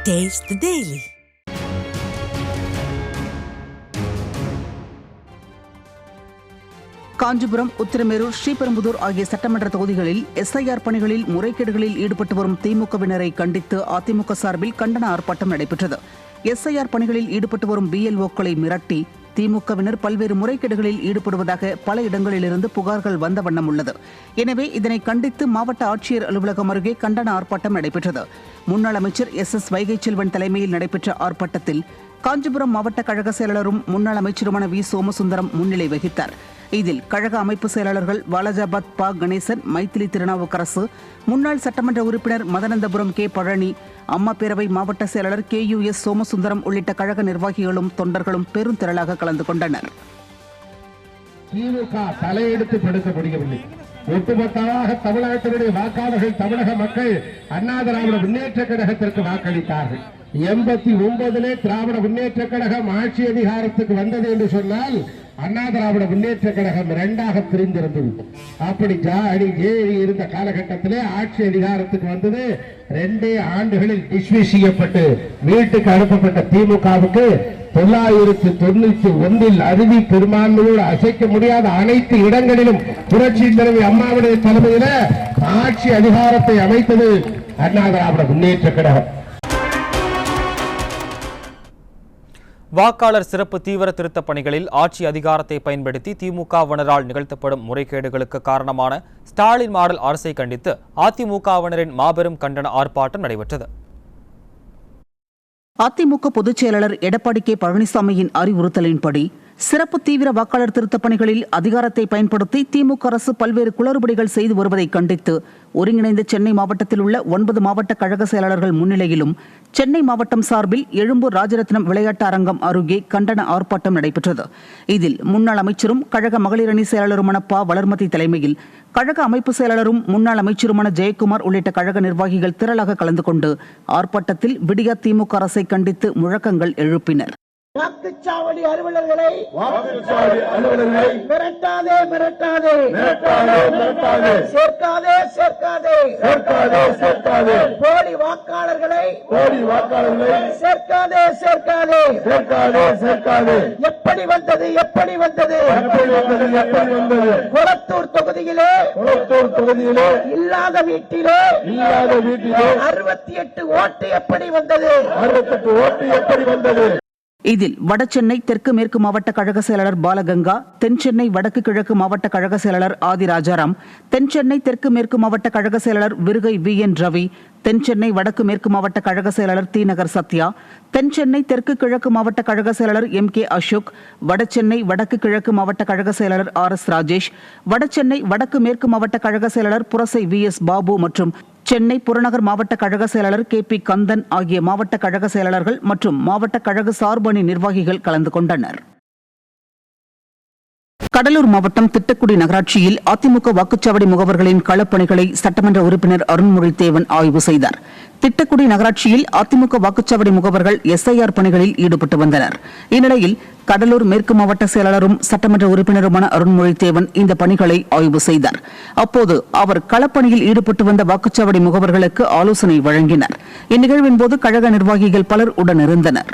Taste the Daily. Kanchipuram, Uthiramerur, Sriperumbudur ஆகிய சட்டமன்ற தொகுதிகளில் SIR பணிகளில் முறைகேடுகளில் ஈடுபட்டு வரும் திமுகவினரை கண்டித்து அதிமுக சார்பில் கண்டன ஆர்ப்பாட்டம் நடைபெற்றது. SIR பணிகளில் ஈடுபட்டு வரும் BLOக்களை மிரட்டி திமுகவினர் பல்வேறு முறைகேடுகளில் ஈடுபடுவதாக பல இடங்களிலிருந்து புகார்கள் வந்த வண்ணம் உள்ளது. எனவே இதனை கண்டித்து மாவட்ட ஆட்சியர் அலுவலகம் அருகே கண்டன ஆர்ப்பாட்டம் நடைபெற்றது. முன்னாள் அமைச்சர் SS வைகை செல்வன் தலைமையில் நடைபெற்ற ஆர்ப்பாட்டத்தில் காஞ்சிபுரம் மாவட்ட கழக செயலாளரும் முன்னாள் அமைச்சருமான V. சோமசுந்தரம் முன்னிலை வகித்தார். இதில் கழக அமைப்பு செயலாளர்கள் வாலாஜாபாத் ப. கணேசன், மைத்திலி திருநாவுக்கரசு, முன்னாள் சட்டமன்ற உறுப்பினர் மதனந்தபுரம் K. பழனி, அம்மா பேரவை மாவட்ட செயலாளர் KUS சோமசுந்தரம் உள்ளிட்ட கழக நிர்வாகிகளும் தொண்டர்களும் பெருந்திரளாக கலந்து கொண்டனர். திமுக தலையெடுத்து படுத்த முடியவில்லை. ஒட்டுமொத்தமாக தமிழ்நாட்டினுடைய வாக்காளர்கள், தமிழக மக்கள் அண்ணா திராவிட முன்னேற்ற கழகத்திற்கு வாக்களித்தார்கள். 89 திராவிட முன்னேற்ற கழகம் ஆட்சி அதிகாரத்துக்கு வந்தது என்று சொன்னால் அண்ணா திராவிட முன்னேற்ற கழகம் 2ஆக பிரிந்திருந்தது. அப்படி ஜாடி ஏறி இருந்த காலகட்டத்திலே ஆட்சி அதிகாரத்துக்கு வந்தது. 2 ஆண்டுகளில் டிஸ்மிஸ் செய்யப்பட்டு வீட்டுக்கு அனுப்பப்பட்ட திமுகவுக்கு 991 அறுதி பெரும்பான்மையோடு அசைக்க முடியாத அனைத்து இடங்களிலும் புரட்சி தலைவி அம்மாவுடைய தலைமையில ஆட்சி அதிகாரத்தை அமைத்தது அண்ணா திராவிட முன்னேற்ற கழகம். வாக்காளர் சிறப்பு தீவிர திருத்தப் பணிகளில் ஆட்சி அதிகாரத்தை பயன்படுத்தி திமுகவினரால் நிகழ்த்தப்படும் முறைகேடுகளுக்கு காரணமான ஸ்டாலின் மாடல் அரசை கண்டித்து அதிமுகவினரின் மாபெரும் கண்டன ஆர்ப்பாட்டம் நடைபெற்றது. அதிமுக பொதுச் செயலாளர் எடப்பாடி K. பழனிசாமியின் அறிவுறுத்தலின்படி சிறப்பு தீவிர வாக்காளர் திருத்தப் பணிகளில் அதிகாரத்தை பயன்படுத்தி திமுக அரசு பல்வேறு குளறுபடிகள் செய்து வருவதை கண்டித்து ஒருங்கிணைந்த சென்னை மாவட்டத்தில் உள்ள 9 மாவட்ட கழக செயலாளர்கள் முன்னிலையிலும் சென்னை மாவட்டம் சார்பில் எழும்பூர் ராஜரத்னம் விளையாட்டு அரங்கம் அருகே கண்டன ஆர்ப்பாட்டம் நடைபெற்றது. இதில் முன்னாள் அமைச்சரும் கழக மகளிர் அணி செயலாளருமான ப. வளர்மதி தலைமையில் கழக அமைப்பு செயலாளரும் முன்னாள் அமைச்சருமான ஜெயக்குமார் உள்ளிட்ட கழக நிர்வாகிகள் திரளாக கலந்து கொண்டு ஆர்ப்பாட்டத்தில் விடியா திமுக அரசை கண்டித்து முழக்கங்கள் எழுப்பினர். வாக்குச்சாவடி அலுவலர்களை மிரட்டாதே மிரட்டாதே சேர்க்காதே சேர்க்காதே போலி வாக்காளர்களை சேர்க்காதே சேர்க்காதே எப்படி வந்தது கொளத்தூர் தொகுதியிலே இல்லாத வீட்டிலே 68 ஓட்டு எப்படி வந்தது? இதில் வடசென்னை தெற்கு மேற்கு மாவட்ட கழக செயலாளர் பாலகங்கா, தென்சென்னை வடக்கு கிழக்கு மாவட்ட கழக செயலாளர் ஆதி ராஜாராம், தென்சென்னை தெற்கு மேற்கு மாவட்ட கழக செயலாளர் விருகை VN ரவி, தென்சென்னை வடக்கு மேற்கு மாவட்ட கழக செயலாளர் T. நகர் சத்யா, தென்சென்னை தெற்கு கிழக்கு மாவட்ட கழக செயலாளர் MK அசோக், வடசென்னை வடக்கு கிழக்கு மாவட்ட கழக செயலாளர் RS ராஜேஷ், வடசென்னை வடக்கு மேற்கு மாவட்ட கழக செயலாளர் புரசை VS பாபு மற்றும் சென்னை புறநகர் மாவட்ட கழக செயலாளர் KP கந்தன் ஆகிய மாவட்ட கழக செயலாளர்கள் மற்றும் மாவட்ட கழக சார்பு அணி நிர்வாகிகள் கலந்து கொண்டனர். கடலூர் மாவட்டம் திட்டக்குடி நகராட்சியில் அதிமுக வாக்குச்சாவடி முகவர்களின் களப்பணிகளை சட்டமன்ற உறுப்பினர் அருண்மொழித்தேவன் ஆய்வு செய்தார். திட்டக்குடி நகராட்சியில் அதிமுக வாக்குச்சாவடி முகவர்கள் SIR பணிகளில் ஈடுபட்டு வந்தனர். இந்நிலையில் கடலூர் மேற்கு மாவட்ட செயலாளரும் சட்டமன்ற உறுப்பினருமான அருண்மொழித்தேவன் இந்த பணிகளை ஆய்வு செய்தார். அப்போது அவர் களப்பணியில் ஈடுபட்டு வந்த வாக்குச்சாவடி முகவர்களுக்கு ஆலோசனை வழங்கினார். இந்நிகழ்வின் போது கழக நிர்வாகிகள் பலர் உடனிருந்தனர்.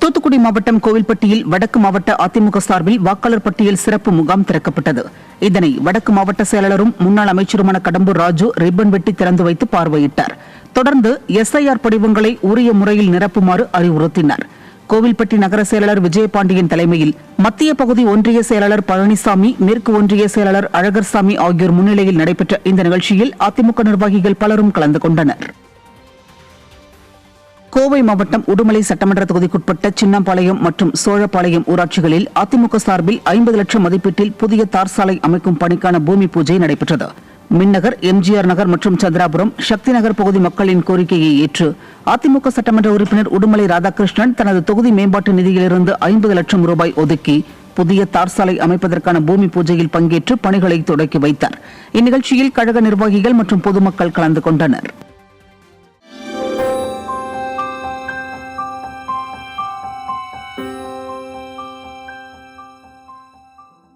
தூத்துக்குடி மாவட்டம் கோவில்பட்டியில் வடக்கு மாவட்ட அதிமுக சார்பில் வாக்காளர் பட்டியல் சிறப்பு முகாம் திறக்கப்பட்டது. இதனை வடக்கு மாவட்ட செயலாளரும் முன்னாள் அமைச்சருமான கடம்பூர் ராஜு ரிப்பன் வெட்டி திறந்து வைத்து பார்வையிட்டார். தொடர்ந்து SIR படிவங்களை உரிய முறையில் நிரப்புமாறு அறிவுறுத்தினார். கோவில்பட்டி நகர செயலாளர் விஜயபாண்டியன் தலைமையில் மத்திய பகுதி ஒன்றிய செயலாளர் பழனிசாமி, மேற்கு ஒன்றிய செயலாளர் அழகர்சாமி ஆகியோர் முன்னிலையில் நடைபெற்ற இந்த நிகழ்ச்சியில் அதிமுக நிர்வாகிகள் பலரும் கலந்து கொண்டனர். கோவை மாவட்டம் உடுமலை சட்டமன்ற தொகுதிக்குட்பட்ட சின்னம்பாளையம் மற்றும் சோழப்பாளையம் ஊராட்சிகளில் அதிமுக சார்பில் 50 லட்சம் மதிப்பீட்டில் புதிய தார் சாலை அமைக்கும் பணிக்கான பூமி பூஜை நடைபெற்றது. மின்னகர், MGR நகர் மற்றும் சந்திராபுரம், சக்தி நகர் பகுதி மக்களின் கோரிக்கையை ஏற்று அதிமுக சட்டமன்ற உறுப்பினர் உடுமலை ராதாகிருஷ்ணன் தனது தொகுதி மேம்பாட்டு நிதியிலிருந்து 50 லட்சம் ரூபாய் ஒதுக்கி புதிய தார் சாலை அமைப்பதற்கான பூமி பூஜையில் பங்கேற்று பணிகளை தொடக்கி வைத்தார். இந்நிகழ்ச்சியில் கழக நிர்வாகிகள் மற்றும் பொதுமக்கள் கலந்து கொண்டனர்.